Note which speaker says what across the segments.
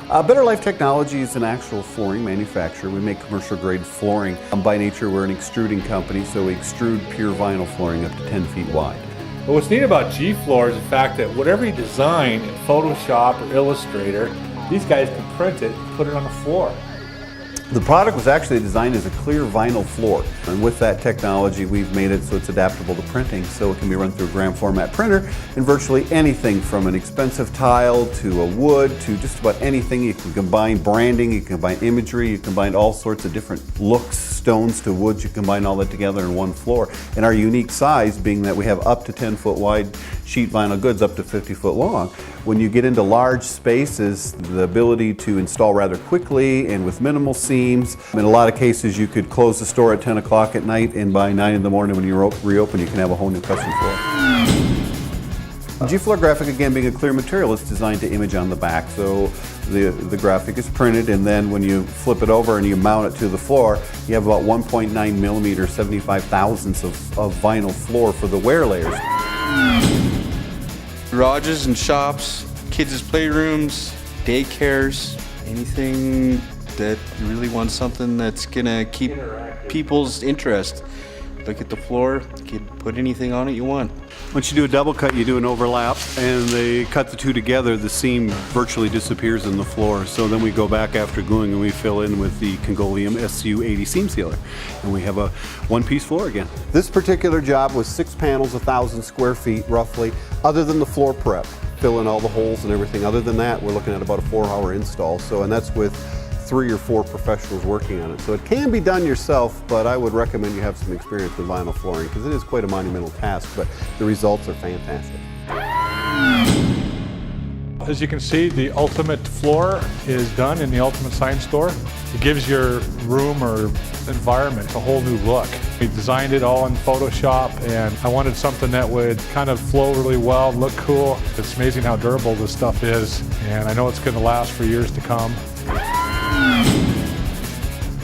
Speaker 1: Better Life Technology is an actual flooring manufacturer. We make commercial grade flooring. By nature, we're an extruding company, so we extrude pure vinyl flooring up to 10 feet wide.
Speaker 2: But what's neat about G-Floor is the fact that whatever you design in Photoshop or Illustrator, these guys can print it and put it on the floor.
Speaker 1: The product was actually designed as a clear vinyl floor, and with that technology we've made it so it's adaptable to printing, so it can be run through a gram format printer and virtually anything from an expensive tile to a wood to just about anything. You can combine branding, you can combine imagery, you can combine all sorts of different looks, stones to woods, you combine all that together in one floor. And our unique size being that we have up to 10-foot wide sheet vinyl goods up to 50-foot long. When you get into large spaces, the ability to install rather quickly and with minimal seams. In a lot of cases, you could close the store at 10 o'clock at night, and by 9 in the morning when you reopen, you can have a whole new custom floor. G-Floor graphic, again, being a clear material, it's designed to image on the back. So the graphic is printed, and then when you flip it over and you mount it to the floor, you have about 1.9 millimeter, 75 thousandths of vinyl floor for the wear layers.
Speaker 3: Garages and shops, kids' playrooms, daycares, anything that you really want something that's gonna keep people's interest. Look at the floor, you can put anything on it you want.
Speaker 1: Once you do a double cut, you do an overlap, and they cut the two together, the seam virtually disappears in the floor. So then we go back after gluing and we fill in with the Congolium SU80 seam sealer, and we have a one-piece floor again. This particular job was 6 panels, 1,000 square feet roughly, other than the floor prep, fill in all the holes and everything. Other than that, we're looking at about a 4-hour install. So, and that's with 3 or 4 professionals working on it. So it can be done yourself, but I would recommend you have some experience with vinyl flooring because it is quite a monumental task, but the results are fantastic.
Speaker 2: As you can see, the ultimate floor is done in the Ultimate Sign Store. It gives your room or environment a whole new look. We designed it all in Photoshop, and I wanted something that would kind of flow really well, look cool. It's amazing how durable this stuff is, and I know it's going to last for years to come.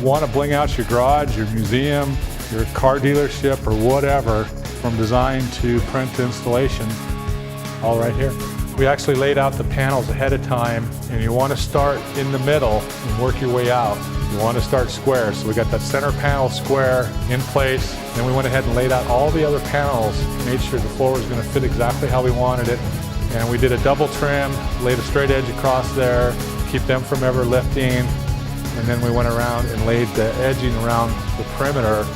Speaker 2: Want to bling out your garage, your museum, your car dealership, or whatever, from design to print to installation, all right here. We actually laid out the panels ahead of time, and you want to start in the middle and work your way out. You want to start square, so we got that center panel square in place. Then we went ahead and laid out all the other panels, made sure the floor was going to fit exactly how we wanted it. And we did a double trim, laid a straight edge across there, keep them from ever lifting. And then we went around and laid the edging around the perimeter.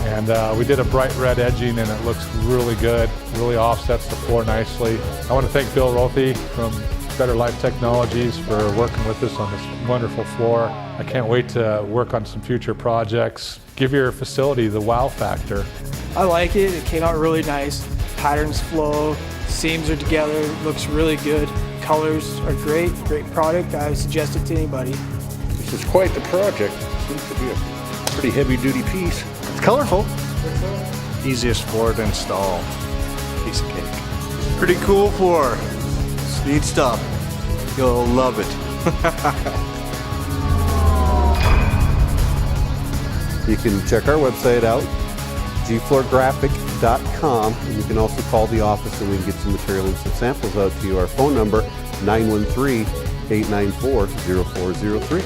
Speaker 2: And we did a bright red edging, and it looks really good, really offsets the floor nicely. I want to thank Bill Rothy from Better Life Technologies for working with us on this wonderful floor. I can't wait to work on some future projects. Give your facility the wow factor.
Speaker 4: I like it. It came out really nice. Patterns flow, seams are together, looks really good. Colors are great product. I would suggest it to anybody.
Speaker 5: This is quite the project. Seems to be a pretty heavy-duty piece.
Speaker 1: It's colorful.
Speaker 5: Easiest floor to install. Piece of cake. Pretty cool floor. It's neat stuff. You'll love it.
Speaker 1: You can check our website out, gfloorgraphic.com, and you can also call the office and we can get some material and some samples out to you. Our phone number, 913-894-0403.